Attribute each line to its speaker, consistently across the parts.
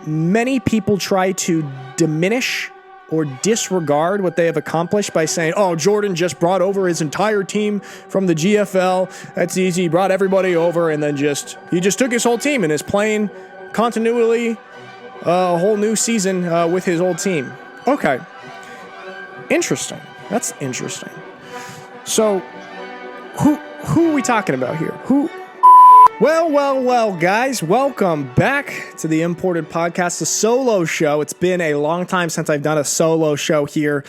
Speaker 1: many people try to diminish or disregard what they have accomplished by saying, oh, Jordan just brought over his entire team from the GFL. That's easy. He brought everybody over and then he just took his whole team and is playing continually a whole new season with his old team. Okay. Interesting. That's interesting. So who are we talking about here? Well, guys, welcome back to the Imported Podcast, a solo show. It's been a long time since I've done a solo show here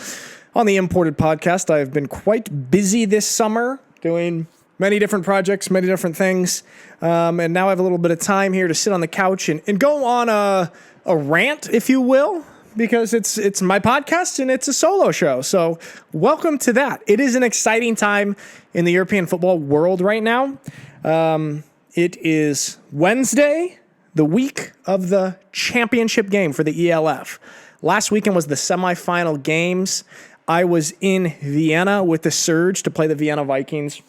Speaker 1: on the Imported Podcast. I've been quite busy this summer doing many different projects, many different things, and now I have a little bit of time here to sit on the couch and go on a rant, if you will, because it's my podcast and it's a solo show. So welcome to that. It is an exciting time in the European football world right now. It is Wednesday, the week of the championship game for the ELF. Last weekend was the semifinal games. I was in Vienna with the Surge to play the Vienna Vikings.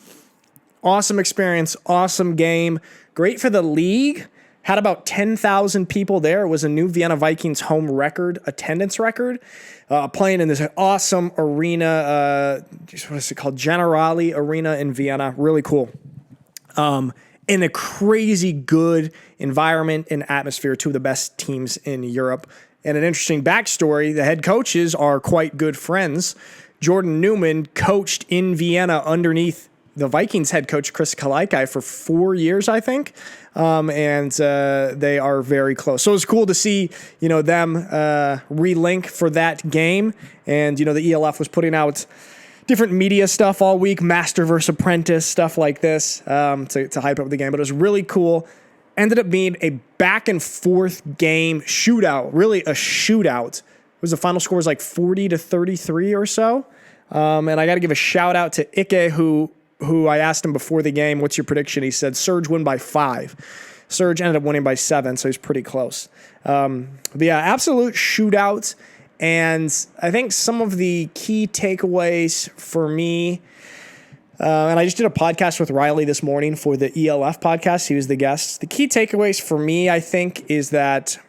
Speaker 1: Awesome experience, awesome game. Great for the league. Had about 10,000 people there. It was a new Vienna Vikings home record, attendance record. Playing in this awesome arena, what is it called? Generali Arena in Vienna. Really cool. In a crazy good environment and atmosphere, two of the best teams in Europe. And an interesting backstory, the head coaches are quite good friends. Jordan Newman coached in Vienna underneath the Vikings head coach, Chris Kalaikai, for 4 years, I think. And they are very close. So it's cool to see, them relink for that game. And, the ELF was putting out different media stuff all week, Master vs. Apprentice, stuff like this, to hype up the game. But it was really cool. Ended up being a back-and-forth game shootout, really a shootout. It was the final score was like 40-33 or so. And I got to give a shout-out to Ike, who I asked him before the game, what's your prediction? He said, Surge win by 5. Surge ended up winning by 7, so he's pretty close. But yeah, absolute shootout. And I think some of the key takeaways for me, and I just did a podcast with Riley this morning for the ELF podcast. He was the guest. The key takeaways for me, I think, is that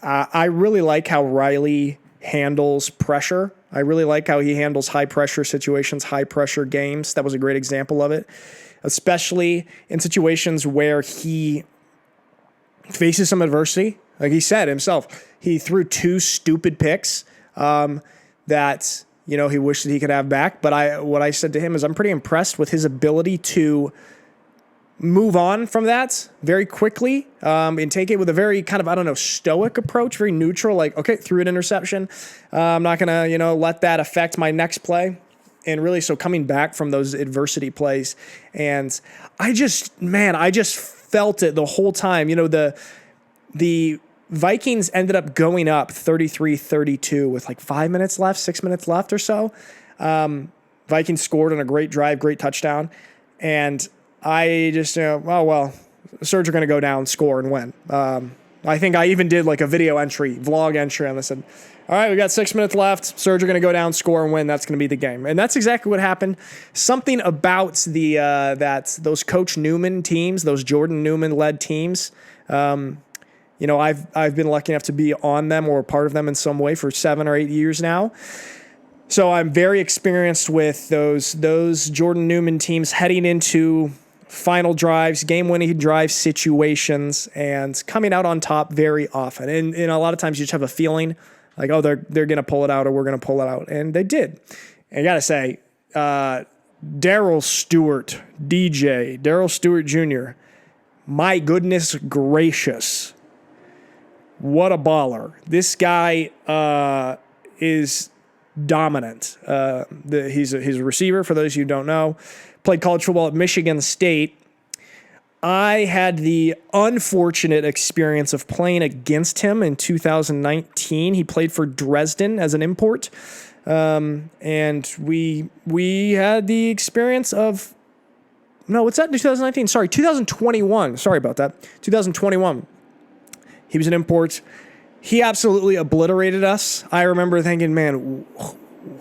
Speaker 1: I really like how Riley handles pressure. I really like how he handles high-pressure situations, high-pressure games. That was a great example of it, especially in situations where he faces some adversity. Like he said himself, he threw 2 stupid picks that, he wished that he could have back. But what I said to him is I'm pretty impressed with his ability to move on from that very quickly and take it with a very kind of, stoic approach, very neutral, like, okay, threw an interception. I'm not going to, let that affect my next play. And really, so coming back from those adversity plays. And I just felt it the whole time. The Vikings ended up going up 33-32 with like 6 minutes left or so. Vikings scored on a great drive, great touchdown. And I just, Surge are going to go down, score, and win. I think I even did like a vlog entry on this. And all right, we got 6 minutes left. Surge are going to go down, score, and win. That's going to be the game. And that's exactly what happened. Something about those Coach Newman teams, those Jordan Newman-led teams, I've been lucky enough to be on them or a part of them in some way for 7 or 8 years now. So I'm very experienced with those Jordan Newman teams heading into final drives, game-winning drive situations, and coming out on top very often. And a lot of times you just have a feeling like, oh, they're going to pull it out or we're going to pull it out. And they did. And I got to say, Daryl Stewart Jr., my goodness gracious, what a baller. This guy is dominant. He's a receiver, for those of you who don't know. Played college football at Michigan State. I had the unfortunate experience of playing against him in 2019. He played for Dresden as an import. And we had the experience of... No, what's that? 2019? Sorry, 2021. Sorry about that. 2021. He was an import. He absolutely obliterated us. I remember thinking, man,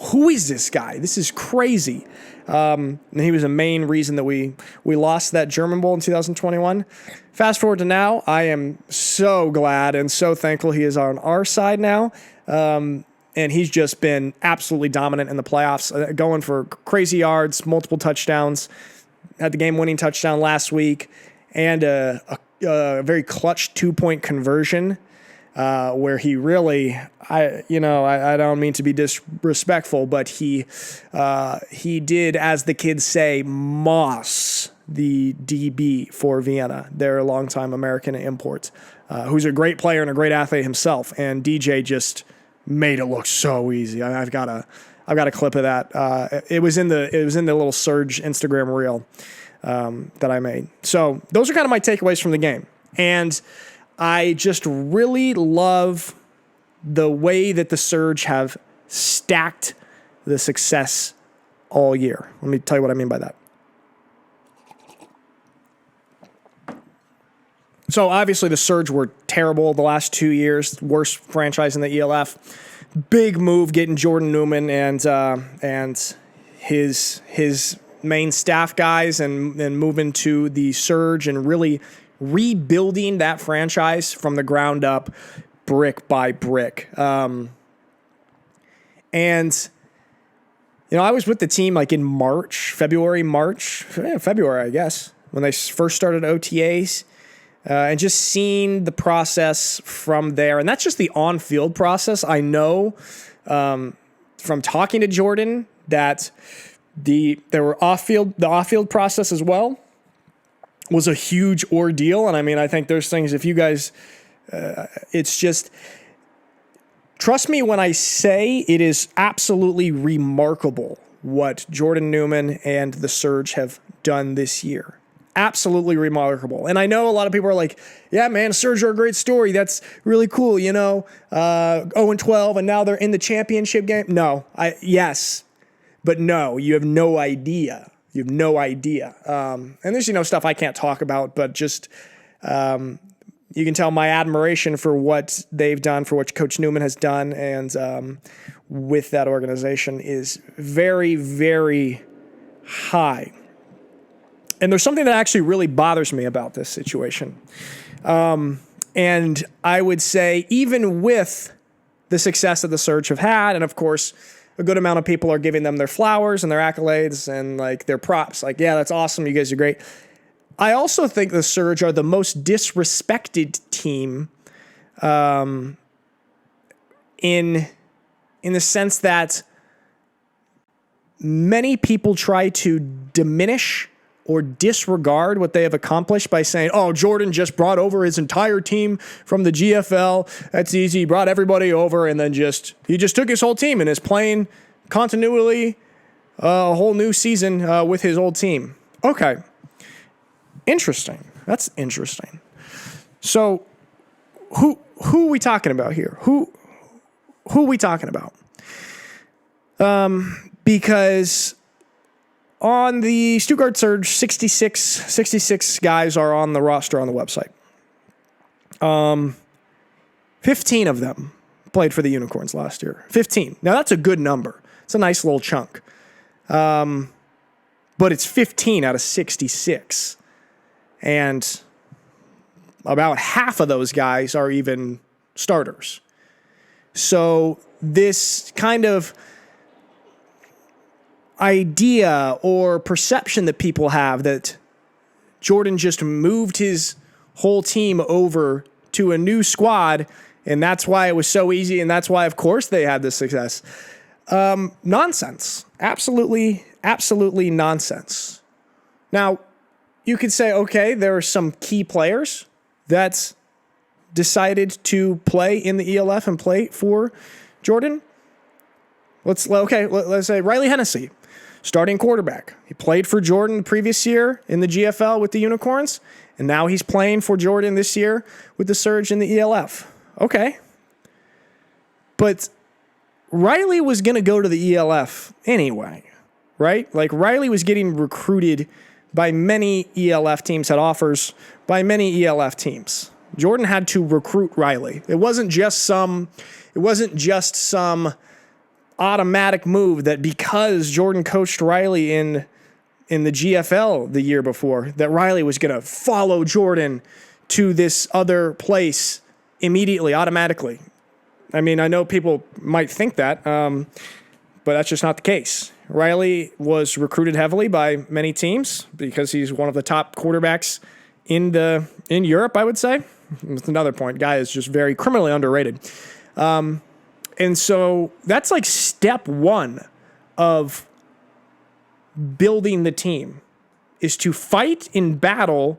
Speaker 1: who is this guy? This is crazy. And he was a main reason that we lost that German Bowl in 2021. Fast forward to now, I am so glad and so thankful he is on our side now. And he's just been absolutely dominant in the playoffs, going for crazy yards, multiple touchdowns. Had the game-winning touchdown last week, and a very clutch 2-point conversion where he really, I don't mean to be disrespectful, but he did, as the kids say, moss the DB for Vienna, their longtime American import, who's a great player and a great athlete himself. And DJ just made it look so easy. I've got a clip of that. It was in the little Surge Instagram reel that I made. So those are kind of my takeaways from the game. And I just really love the way that the Surge have stacked the success all year. Let me tell you what I mean by that. So obviously the Surge were terrible the last 2 years, worst franchise in the ELF. Big move getting Jordan Newman and his main staff guys and moving to the Surge and really rebuilding that franchise from the ground up, brick by brick. And I was with the team like in February, I guess, when they first started OTAs. And just seeing the process from there. And that's just the on-field process. I know from talking to Jordan that there were the off-field process as well was a huge ordeal. And I mean, I think there's things, if you guys, it's just, trust me when I say it is absolutely remarkable what Jordan Newman and the Surge have done this year. Absolutely remarkable. And I know a lot of people are like, yeah, man, Surge are a great story. That's really cool, 0-12, and now they're in the championship game. Yes, but no, you have no idea. You have no idea. And there's, stuff I can't talk about, but just you can tell my admiration for what they've done, for what Coach Newman has done, and with that organization is very, very high. And there's something that actually really bothers me about this situation. And I would say even with the success that the Surge have had, and of course, a good amount of people are giving them their flowers and their accolades and like their props. Like, yeah, that's awesome. You guys are great. I also think the Surge are the most disrespected team in the sense that many people try to diminish or disregard what they have accomplished by saying, oh, Jordan just brought over his entire team from the GFL. That's easy. He brought everybody over and then he just took his whole team and is playing continually a whole new season with his old team. Okay. Interesting. That's interesting. So who are we talking about here? Who are we talking about? Because on the Stuttgart Surge, 66 guys are on the roster on the website. 15 of them played for the Unicorns last year. 15. Now, that's a good number. It's a nice little chunk. But it's 15 out of 66. And about half of those guys are even starters. So this kind of idea or perception that people have that Jordan just moved his whole team over to a new squad and that's why it was so easy and that's why, of course, they had this success. Nonsense. Absolutely nonsense. Now, you could say, okay, there are some key players that decided to play in the ELF and play for Jordan. Let's say Riley Hennessy, starting quarterback. He played for Jordan the previous year in the GFL with the Unicorns, and now he's playing for Jordan this year with the Surge in the ELF. Okay. But Riley was going to go to the ELF anyway, right? Like Riley was getting recruited by many ELF teams, had offers by many ELF teams. Jordan had to recruit Riley. It wasn't just some automatic move that because Jordan coached Riley in the GFL the year before, that Riley was going to follow Jordan to this other place immediately, automatically. I mean, I know people might think that, but that's just not the case. Riley was recruited heavily by many teams because he's one of the top quarterbacks in Europe, I would say. That's another point. Guy is just very criminally underrated. And so that's like step one of building the team, is to fight in battle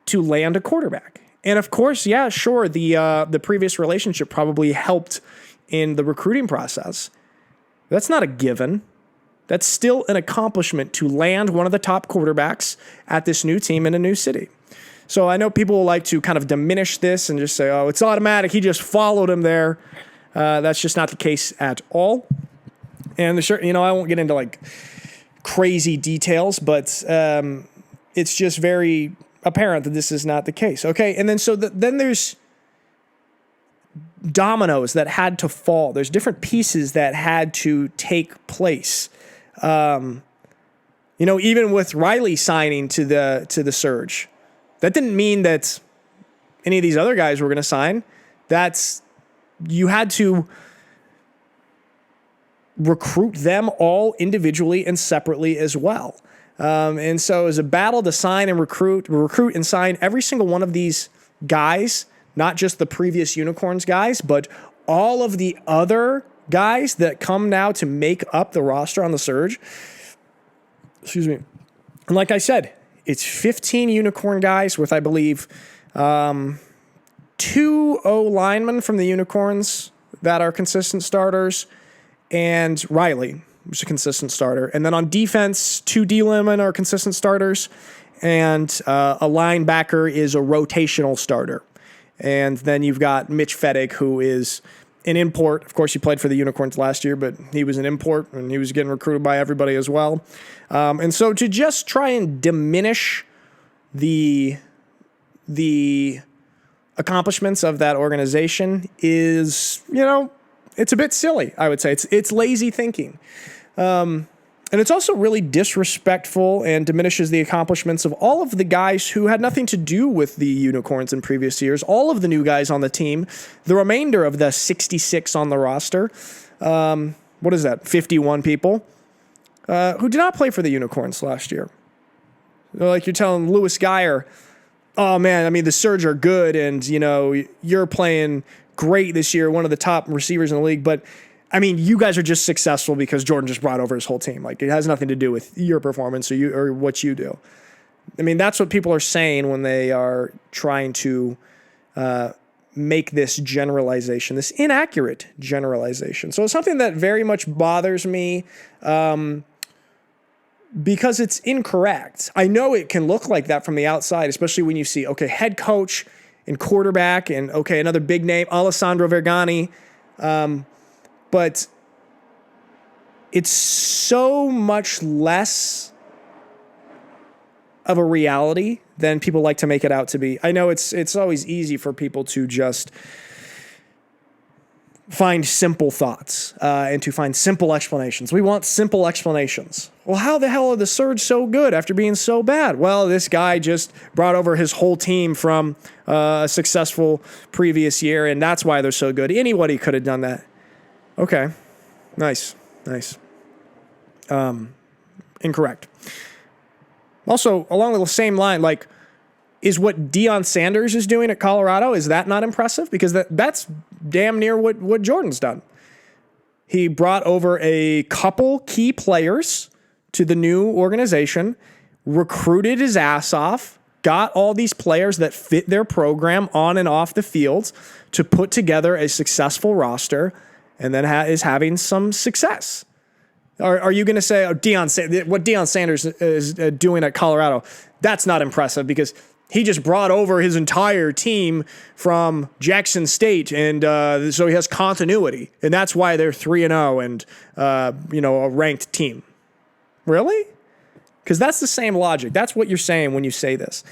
Speaker 1: to land a quarterback. And of course, yeah, sure, the previous relationship probably helped in the recruiting process. That's not a given. That's still an accomplishment to land one of the top quarterbacks at this new team in a new city. So I know people like to kind of diminish this and just say, oh, it's automatic. He just followed him there. That's just not the case at all. And I won't get into like crazy details, but it's just very apparent that this is not the case. Okay, and then then there's dominoes that had to fall. There's different pieces that had to take place. Even with Riley signing to the Surge, that didn't mean that any of these other guys were going to sign. You had to recruit them all individually and separately as well. And so it was a battle to sign and recruit and sign every single one of these guys, not just the previous Unicorns guys, but all of the other guys that come now to make up the roster on the Surge. Excuse me. And like I said, it's 15 Unicorn guys with, I believe, 2 O-linemen from the Unicorns that are consistent starters, and Riley, who's a consistent starter. And then on defense, 2 D-linemen are consistent starters, and a linebacker is a rotational starter. And then you've got Mitch Fettig, who is an import. Of course, he played for the Unicorns last year, but he was an import, and he was getting recruited by everybody as well. And so to just try and diminish the accomplishments of that organization is, it's a bit silly, I would say. It's lazy thinking. And it's also really disrespectful and diminishes the accomplishments of all of the guys who had nothing to do with the Unicorns in previous years, all of the new guys on the team, the remainder of the 66 on the roster. What is that, 51 people, who did not play for the Unicorns last year. Like you're telling Lewis Geyer, oh man, I mean, the Surge are good and, you're playing great this year, one of the top receivers in the league, but I mean, you guys are just successful because Jordan just brought over his whole team. Like, it has nothing to do with your performance or what you do. I mean, that's what people are saying when they are trying to make this generalization, this inaccurate generalization. So it's something that very much bothers me because it's incorrect. I know it can look like that from the outside, especially when you see, okay, head coach and quarterback and, okay, another big name, Alessandro Vergani. But it's so much less of a reality than people like to make it out to be. I know it's always easy for people to just find simple thoughts and to find simple explanations. We want simple explanations. Well, how the hell are the Surge so good after being so bad? Well, this guy just brought over his whole team from a successful previous year, and that's why they're so good. Anybody could have done that. Okay. Nice. Incorrect. Also, along the same line, like, is what Deion Sanders is doing at Colorado, is that not impressive? Because that's damn near what Jordan's done. He brought over a couple key players to the new organization, recruited his ass off, got all these players that fit their program on and off the field to put together a successful roster, and then is having some success. Are you going to say, what Deion Sanders is doing at Colorado, that's not impressive because he just brought over his entire team from Jackson State, and so he has continuity, and that's why they're 3-0 and a ranked team. Really? Because that's the same logic. That's what you're saying when you say this.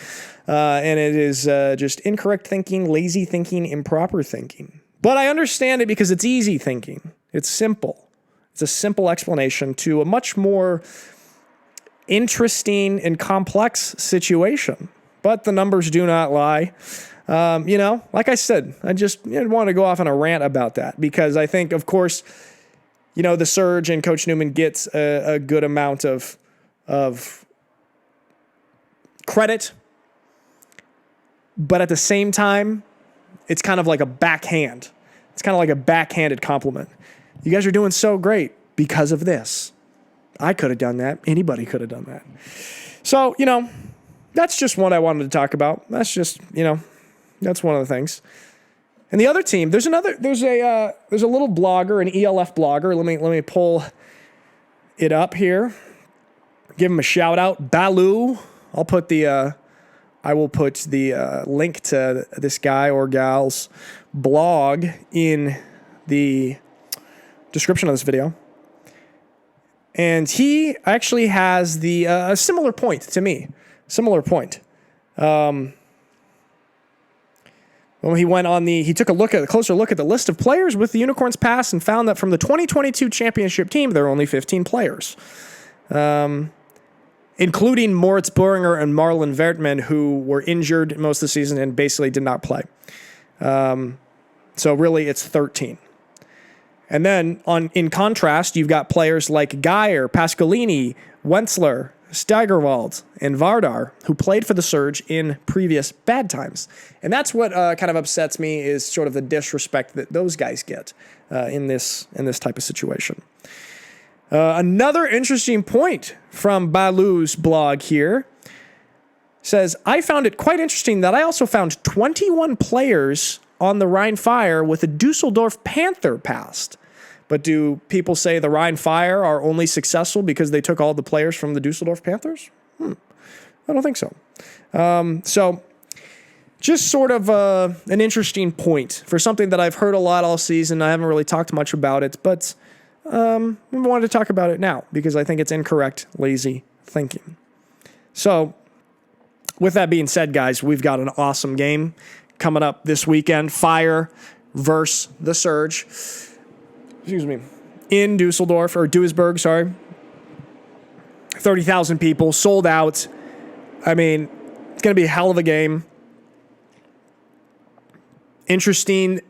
Speaker 1: And it is just incorrect thinking, lazy thinking, improper thinking. But I understand it because it's easy thinking. It's simple. It's a simple explanation to a much more interesting and complex situation. But the numbers do not lie. Like I said, I just want to go off on a rant about that because I think, of course, the Surge and Coach Newman gets a good amount of credit. But at the same time, it's kind of like a backhand. It's kind of like a backhanded compliment. You guys are doing so great because of this. I could have done that. Anybody could have done that. So, that's just what I wanted to talk about. That's just, that's one of the things. And the other team, there's a little blogger, an ELF blogger. Let me pull it up here. Give him a shout out. Baloo. I will put the link to this guy or gal's blog in the description of this video. And he actually has a similar point to me. Similar point. When he took a closer look at the list of players with the Unicorns pass and found that from the 2022 championship team, there are only 15 players. Including Moritz Böhringer and Marlon Wertmann, who were injured most of the season and basically did not play. So really, it's 13. And then, in contrast, you've got players like Geyer, Pasqualini, Wentzler, Steigerwald, and Vardar, who played for the Surge in previous bad times. And that's what kind of upsets me is sort of the disrespect that those guys get in this type of situation. Another interesting point from Baloo's blog here says, I found it quite interesting that I also found 21 players on the Rhein Fire with a Dusseldorf Panther past. But do people say the Rhein Fire are only successful because they took all the players from the Dusseldorf Panthers? I don't think so. So just sort of an interesting point for something that I've heard a lot all season. I haven't really talked much about it, but I wanted to talk about it now because I think it's incorrect, lazy thinking. So with that being said, guys, we've got an awesome game coming up this weekend. Fire versus the Surge. In Duisburg, sorry. 30,000 people, sold out. I mean, it's going to be a hell of a game. Interesting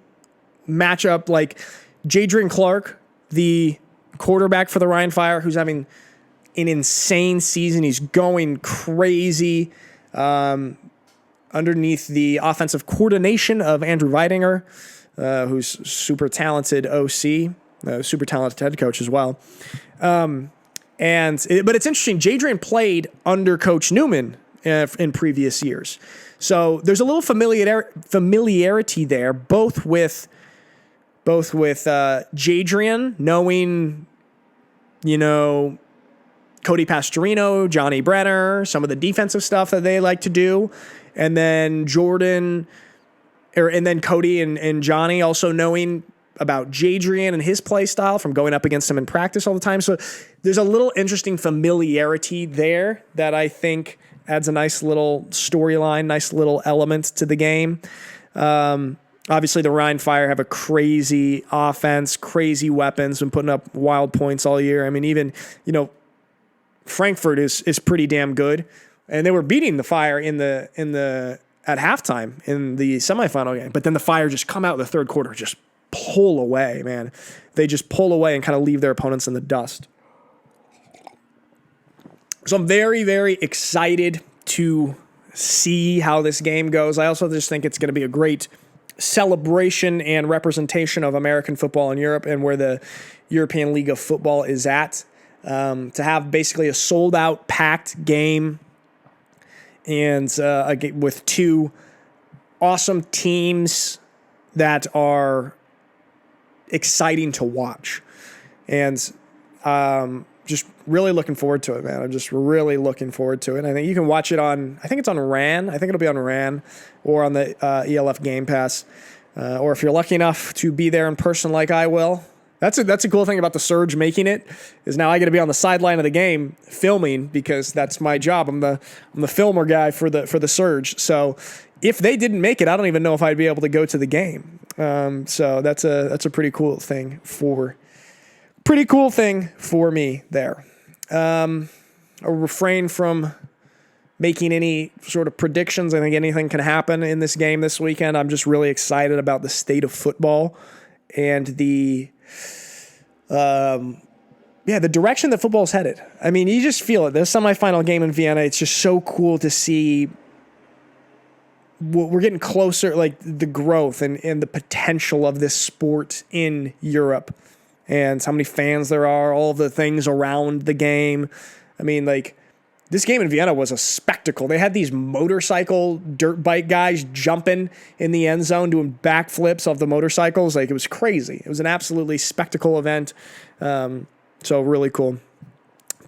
Speaker 1: matchup, like Jadrian Clark, the quarterback for the Rhein Fire, who's having an insane season. He's going crazy underneath the offensive coordination of Andrew Weidinger, who's super talented OC, super talented head coach as well. But it's interesting. Jadrian played under Coach Newman in previous years. So there's a little familiarity there, both with Jadrian knowing, Cody Pastorino, Johnny Brenner, some of the defensive stuff that they like to do, and then Cody and Johnny also knowing about Jadrian and his play style from going up against him in practice all the time. So there's a little interesting familiarity there that I think adds a nice little storyline, nice little element to the game. Obviously, the Rhein Fire have a crazy offense, crazy weapons, been putting up wild points all year. I mean, even, Frankfurt is pretty damn good. And they were beating the Fire at halftime in the semifinal game. But then the Fire just come out in the third quarter, just pull away, man. They just pull away and kind of leave their opponents in the dust. So I'm very, very excited to see how this game goes. I also just think it's going to be a great celebration and representation of American football in Europe and where the European League of Football is at. To have basically a sold-out, packed game and with two awesome teams that are exciting to watch. And just really looking forward to it, man. I'm just really looking forward to it. I think you can watch it on, I think it's on RAN. I think it'll be on RAN or on the ELF Game Pass. Or if you're lucky enough to be there in person like I will. That's a cool thing about the Surge making it, is now I get to be on the sideline of the game filming because that's my job. I'm the filmer guy for the Surge. So if they didn't make it, I don't even know if I'd be able to go to the game. So that's a pretty cool thing for pretty cool thing for me there. I'll refrain from making any sort of predictions. I think anything can happen in this game this weekend. I'm just really excited about the state of football and the direction that football is headed. I mean, you just feel it. This semifinal game in Vienna, it's just so cool to see. We're getting closer, like the growth and the potential of this sport in Europe and how many fans there are, all the things around the game. I mean, like, this game in Vienna was a spectacle. They had these motorcycle dirt bike guys jumping in the end zone, doing backflips off the motorcycles. Like, it was crazy. It was an absolutely spectacle event. So really cool.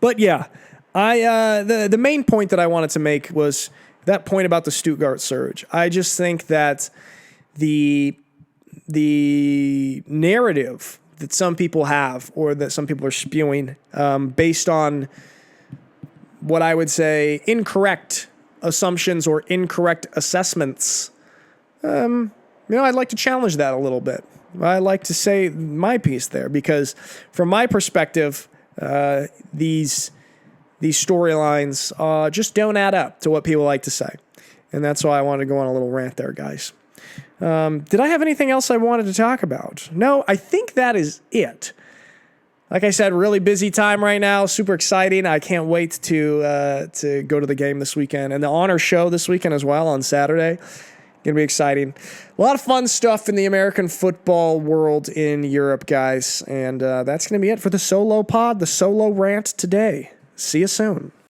Speaker 1: But yeah, the main point that I wanted to make was that point about the Stuttgart surge. I just think that the narrative that some people have, or that some people are spewing, based on what I would say incorrect assumptions or incorrect assessments, I'd like to challenge that a little bit. I'd like to say my piece there, because from my perspective, these storylines just don't add up to what people like to say. And that's why I wanted to go on a little rant there, guys. Did I have anything else I wanted to talk about? No, I think that is it. Like I said, really busy time right now. Super exciting. I can't wait to go to the game this weekend. And the honor show this weekend as well on Saturday. Going to be exciting. A lot of fun stuff in the American football world in Europe, guys. And that's going to be it for the solo pod, the solo rant today. See you soon.